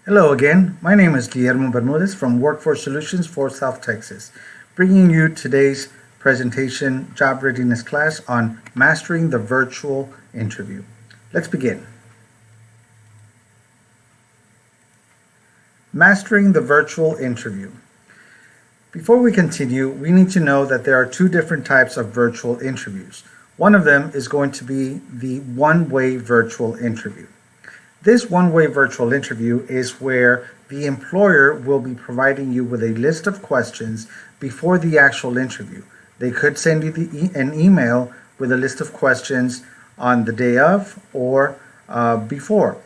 Hello again. My name is Guillermo Bermudez from Workforce Solutions for South Texas, bringing you today's presentation Job Readiness class on mastering the virtual interview. Let's begin. Mastering the virtual interview. Before we continue, we need to know that there are two different types of virtual interviews. One of them is going to be the one-way virtual interview. This one-way virtual interview is where the employer will be providing you with a list of questions before the actual interview. They could send you an email with a list of questions on the day of or before.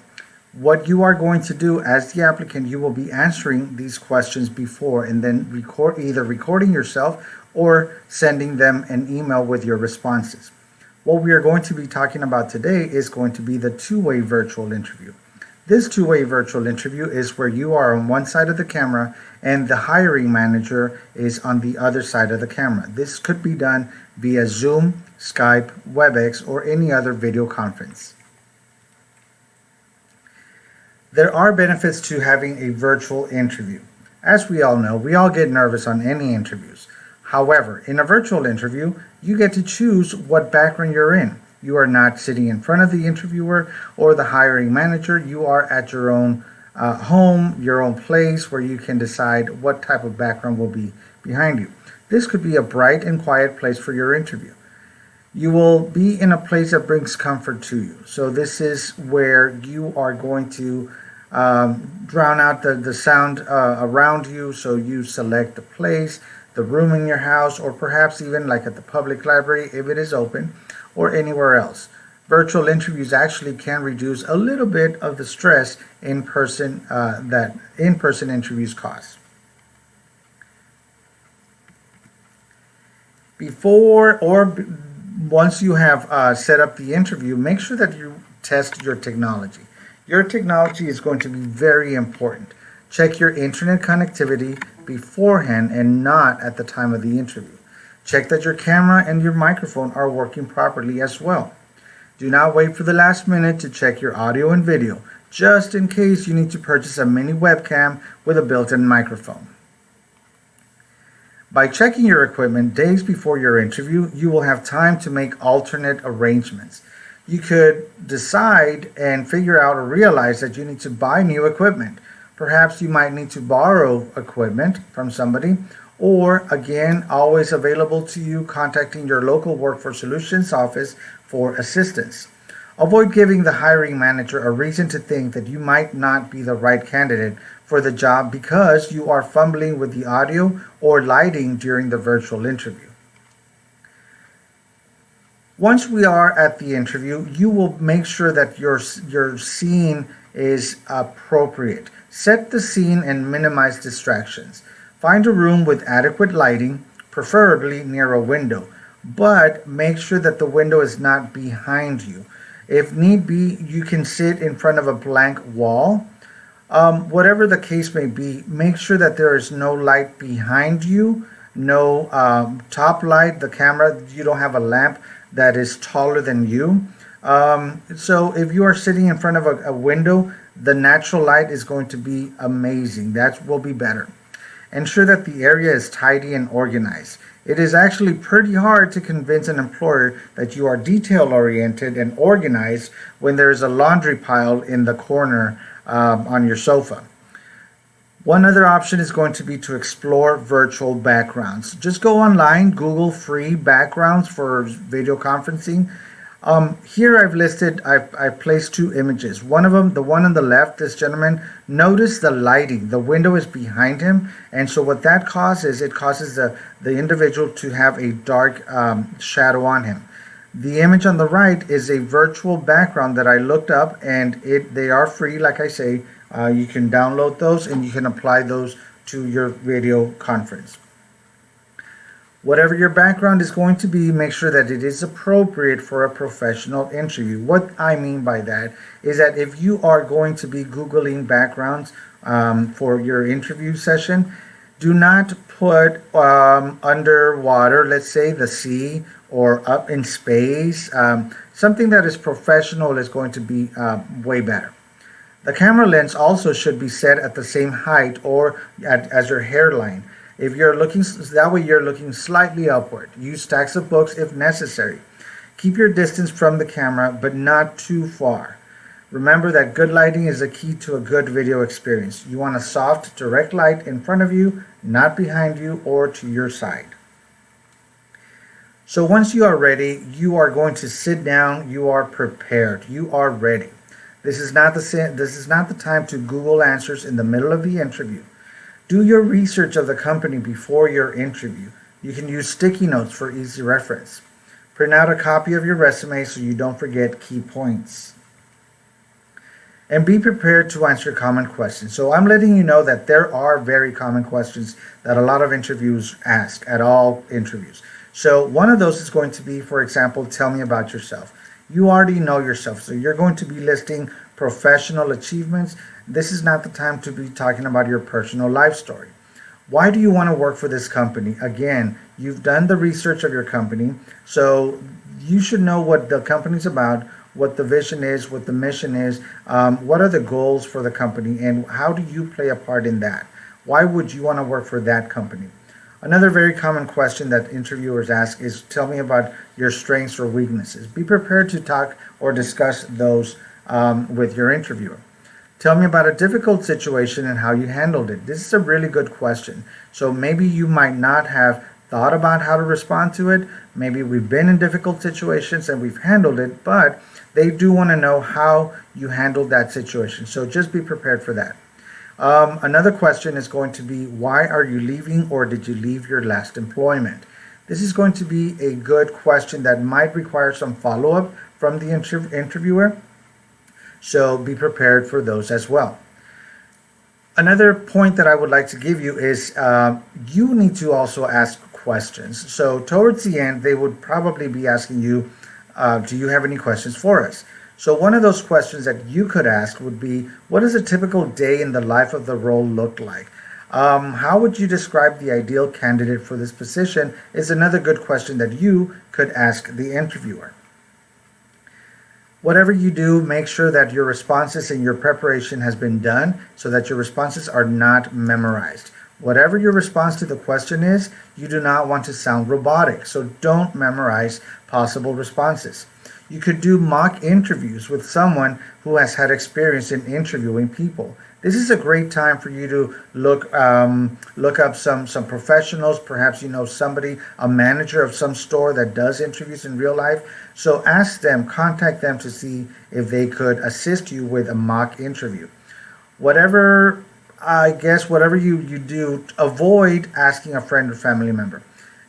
What you are going to do as the applicant, you will be answering these questions before and then either recording yourself or sending them an email with your responses. What we are going to be talking about today is going to be the two-way virtual interview. This two-way virtual interview is where you are on one side of the camera and the hiring manager is on the other side of the camera. This could be done via Zoom, Skype, WebEx, or any other video conference. There are benefits to having a virtual interview. As we all know, we all get nervous on any interviews. However, in a virtual interview, you get to choose what background you're in. You are not sitting in front of the interviewer or the hiring manager. You are at your own home, your own place, where you can decide what type of background will be behind you. This could be a bright and quiet place for your interview. You will be in a place that brings comfort to you. So this is where you are going to drown out the sound around you. So you select the place, the room in your house, or perhaps even like at the public library if it is open, or anywhere else. Virtual interviews actually can reduce a little bit of the stress that in-person interviews cause. Once you have set up the interview, make sure that you test your technology. Your technology is going to be very important. Check your internet connectivity beforehand and not at the time of the interview. Check that your camera and your microphone are working properly as well. Do not wait for the last minute to check your audio and video, just in case you need to purchase a mini webcam with a built-in microphone. By checking your equipment days before your interview, you will have time to make alternate arrangements. You could decide and figure out or realize that you need to buy new equipment. Perhaps you might need to borrow equipment from somebody, or again, always available to you, contacting your local Workforce Solutions office for assistance. Avoid giving the hiring manager a reason to think that you might not be the right candidate for the job because you are fumbling with the audio or lighting during the virtual interview. Once we are at the interview, you will make sure that your scene is appropriate. Set the scene and minimize distractions. Find a room with adequate lighting, preferably near a window, but make sure that the window is not behind you. If need be, you can sit in front of a blank wall. Whatever the case may be, make sure that there is no light behind you, no top light, the camera, you don't have a lamp that is taller than you. So if you are sitting in front of a window, the natural light is going to be amazing. That will be better. Ensure that the area is tidy and organized. It is actually pretty hard to convince an employer that you are detail-oriented and organized when there is a laundry pile in the corner on your sofa. One other option is going to be to explore virtual backgrounds. Just go online, Google free backgrounds for video conferencing. Here I've placed two images. One of them, the one on the left, this gentleman, notice the lighting. The window is behind him, and so what that causes, it causes the individual to have a dark shadow on him. The image on the right is a virtual background that I looked up, and they are free, like I say. You can download those and you can apply those to your video conference. Whatever your background is going to be, make sure that it is appropriate for a professional interview. What I mean by that is that if you are going to be Googling backgrounds for your interview session, do not put underwater, let's say the sea, or up in space. Something that is professional is going to be way better. The camera lens also should be set at the same height or as your hairline. If you're looking, that way you're looking slightly upward. Use stacks of books if necessary. Keep your distance from the camera, but not too far. Remember that good lighting is a key to a good video experience. You want a soft, direct light in front of you, not behind you or to your side. So once you are ready, you are going to sit down. You are prepared. You are ready. This is not the time to Google answers in the middle of the interview. Do your research of the company before your interview. You can use sticky notes for easy reference. Print out a copy of your resume so you don't forget key points. And be prepared to answer common questions. So I'm letting you know that there are very common questions that a lot of interviews ask at all interviews. So one of those is going to be, for example, tell me about yourself. You already know yourself, so you're going to be listing professional achievements. This is not the time to be talking about your personal life story. Why do you want to work for this company? Again, you've done the research of your company, so you should know what the company's about, what the vision is, what the mission is, what are the goals for the company, and how do you play a part in that? Why would you want to work for that company? Another very common question that interviewers ask is, tell me about your strengths or weaknesses. Be prepared to talk or discuss those with your interviewer. Tell me about a difficult situation and how you handled it. This is a really good question. So maybe you might not have thought about how to respond to it. Maybe we've been in difficult situations and we've handled it, but they do want to know how you handled that situation. So just be prepared for that. Another question is going to be, why are you leaving, or did you leave your last employment? This is going to be a good question that might require some follow-up from the interviewer. So be prepared for those as well. Another point that I would like to give you is you need to also ask questions. So towards the end, they would probably be asking you, do you have any questions for us? So one of those questions that you could ask would be, what does a typical day in the life of the role look like? How would you describe the ideal candidate for this position is another good question that you could ask the interviewer. Whatever you do, make sure that your responses and your preparation has been done so that your responses are not memorized. Whatever your response to the question is, you do not want to sound robotic, so don't memorize possible responses. You could do mock interviews with someone who has had experience in interviewing people. This is a great time for you to look up some professionals. Perhaps you know somebody, a manager of some store that does interviews in real life. So ask them, contact them to see if they could assist you with a mock interview. Whatever you do, avoid asking a friend or family member.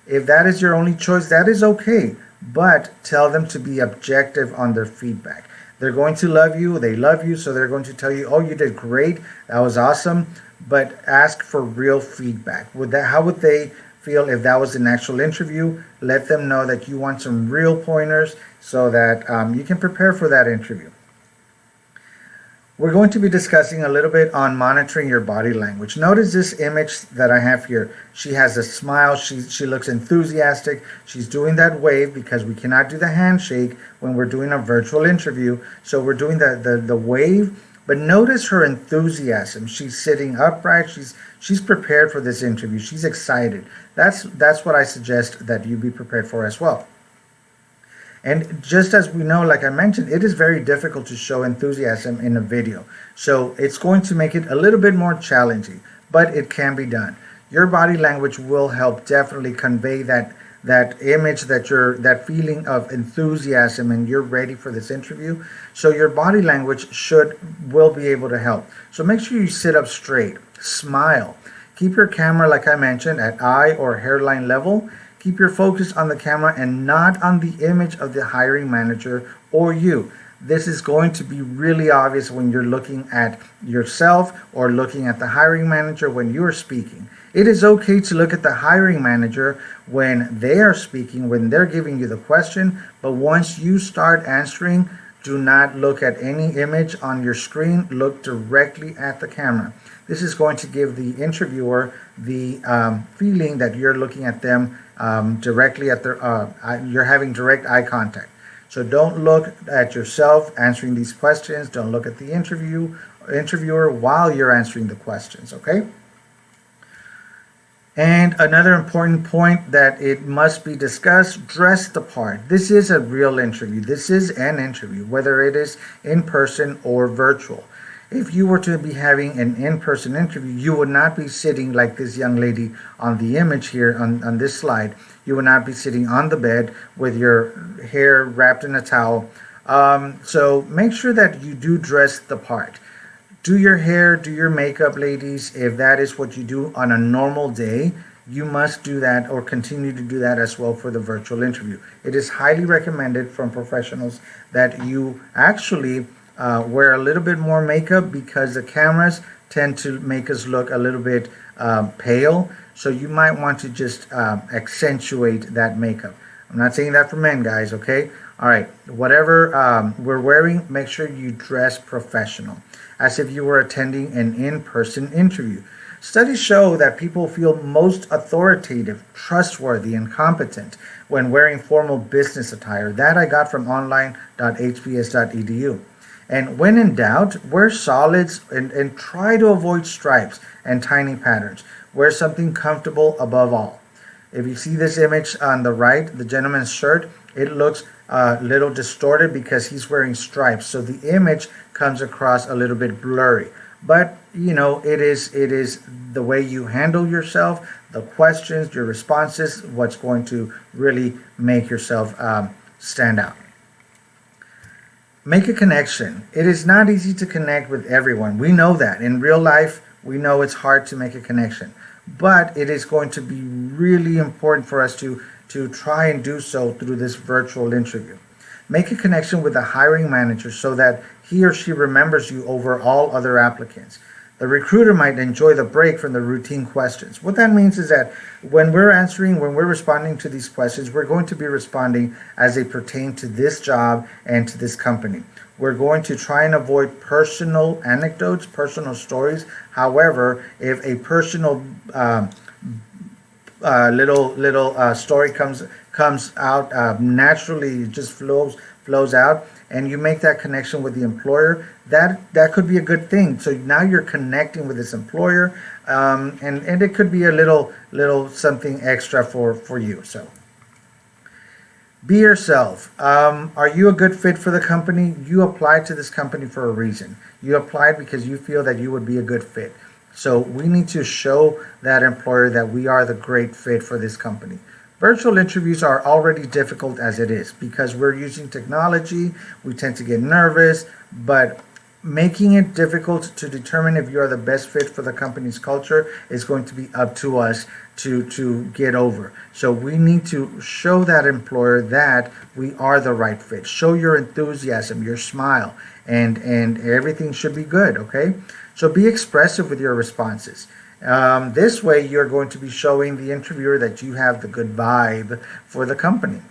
If that is your only choice, that is okay. But tell them to be objective on their feedback. They're going to love you. They love you, so they're going to tell you, oh, you did great. That was awesome. But ask for real feedback. How would they feel if that was an actual interview? Let them know that you want some real pointers so that you can prepare for that interview. We're going to be discussing a little bit on monitoring your body language. Notice this image that I have here. She has a smile. She looks enthusiastic. She's doing that wave because we cannot do the handshake when we're doing a virtual interview. So we're doing the wave. But notice her enthusiasm. She's sitting upright. She's prepared for this interview. She's excited. That's what I suggest that you be prepared for as well. And just as we know, like I mentioned, it is very difficult to show enthusiasm in a video. So it's going to make it a little bit more challenging, but it can be done. Your body language will help definitely convey that image, that feeling of enthusiasm, and you're ready for this interview. So your body language will be able to help. So make sure you sit up straight, smile. Keep your camera, like I mentioned, at eye or hairline level. Keep your focus on the camera and not on the image of the hiring manager or you. This is going to be really obvious when you're looking at yourself or looking at the hiring manager when you're speaking. It is okay to look at the hiring manager when they are speaking, when they're giving you the question, but once you start answering, do not look at any image on your screen. Look directly at the camera. This is going to give the interviewer the feeling that you're looking at them directly at you're having direct eye contact. So don't look at yourself answering these questions. Don't look at the interviewer while you're answering the questions, okay? And another important point that it must be discussed, dress the part. This is a real interview. This is an interview, whether it is in person or virtual. If you were to be having an in-person interview, you would not be sitting like this young lady on the image here on this slide. You would not be sitting on the bed with your hair wrapped in a towel. So make sure that you do dress the part. Do your hair, do your makeup, ladies. If that is what you do on a normal day, you must do that or continue to do that as well for the virtual interview. It is highly recommended from professionals that you actually wear a little bit more makeup because the cameras tend to make us look a little bit pale. So you might want to just accentuate that makeup. I'm not saying that for men, guys, okay? All right, whatever we're wearing, make sure you dress professional, as if you were attending an in-person interview. Studies show that people feel most authoritative, trustworthy, and competent when wearing formal business attire. That I got from online.hbs.edu. And when in doubt, wear solids and try to avoid stripes and tiny patterns. Wear something comfortable above all. If you see this image on the right, the gentleman's shirt, it looks a little distorted because he's wearing stripes. So the image comes across a little bit blurry. But, you know, it is the way you handle yourself, the questions, your responses, what's going to really make yourself stand out. Make a connection. It is not easy to connect with everyone. We know that. In real life, we know it's hard to make a connection. But it is going to be really important for us to try and do so through this virtual interview. Make a connection with the hiring manager so that he or she remembers you over all other applicants. The recruiter might enjoy the break from the routine questions. What that means is that when we're responding to these questions, we're going to be responding as they pertain to this job and to this company. We're going to try and avoid personal anecdotes, personal stories. However, if a personal little story comes out naturally, it just flows out, and you make that connection with the employer, that could be a good thing. So now you're connecting with this employer, and it could be a little something extra for you. So be yourself. Are you a good fit for the company? You applied to this company for a reason. You applied because you feel that you would be a good fit. So we need to show that employer that we are the great fit for this company. Virtual interviews are already difficult as it is because we're using technology. We tend to get nervous, but making it difficult to determine if you are the best fit for the company's culture is going to be up to us to get over. So we need to show that employer that we are the right fit. Show your enthusiasm, your smile, and everything should be good, okay? So be expressive with your responses. This way, you're going to be showing the interviewer that you have the good vibe for the company.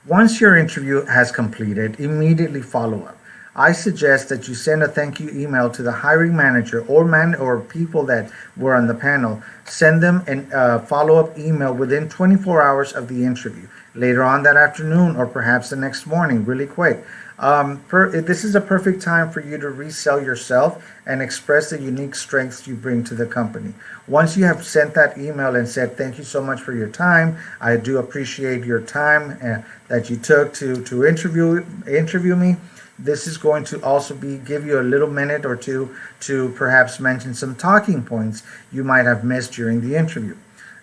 Once your interview has completed, immediately follow up. I suggest that you send a thank you email to the hiring manager or people that were on the panel. Send them a follow-up email within 24 hours of the interview, later on that afternoon or perhaps the next morning, really quick. This is a perfect time for you to resell yourself and express the unique strengths you bring to the company. Once you have sent that email and said, thank you so much for your time, I do appreciate your time that you took to interview me. This is going to also give you a little minute or two to perhaps mention some talking points you might have missed during the interview.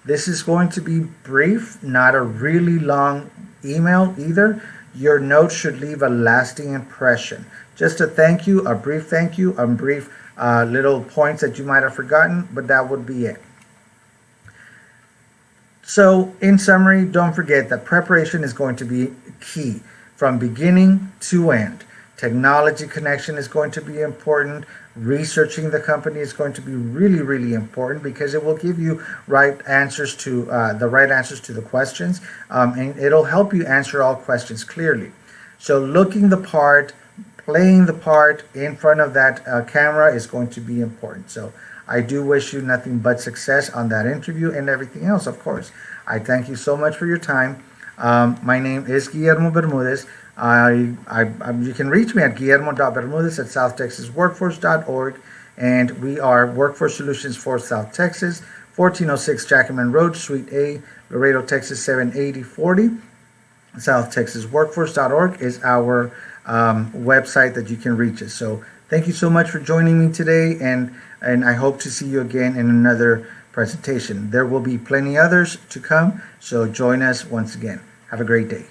This is going to be brief, not a really long email either. Your note should leave a lasting impression. Just a thank you, a brief little points that you might have forgotten, but that would be it. So, in summary, don't forget that preparation is going to be key from beginning to end. Technology connection is going to be important. Researching the company is going to be really, really important because it will give you the right answers to the questions, and it'll help you answer all questions clearly. So looking the part, playing the part in front of that camera is going to be important. So I do wish you nothing but success on that interview and everything else, of course. I thank you so much for your time. My name is Guillermo Bermudez. You can reach me at guillermo.bermudez at southtexasworkforce.org, and we are Workforce Solutions for South Texas, 1406 Jackman Road, Suite A, Laredo, Texas 78040. SouthTexasWorkforce.org is our website that you can reach us. So thank you so much for joining me today, and I hope to see you again in another presentation. There will be plenty others to come, so join us once again. Have a great day.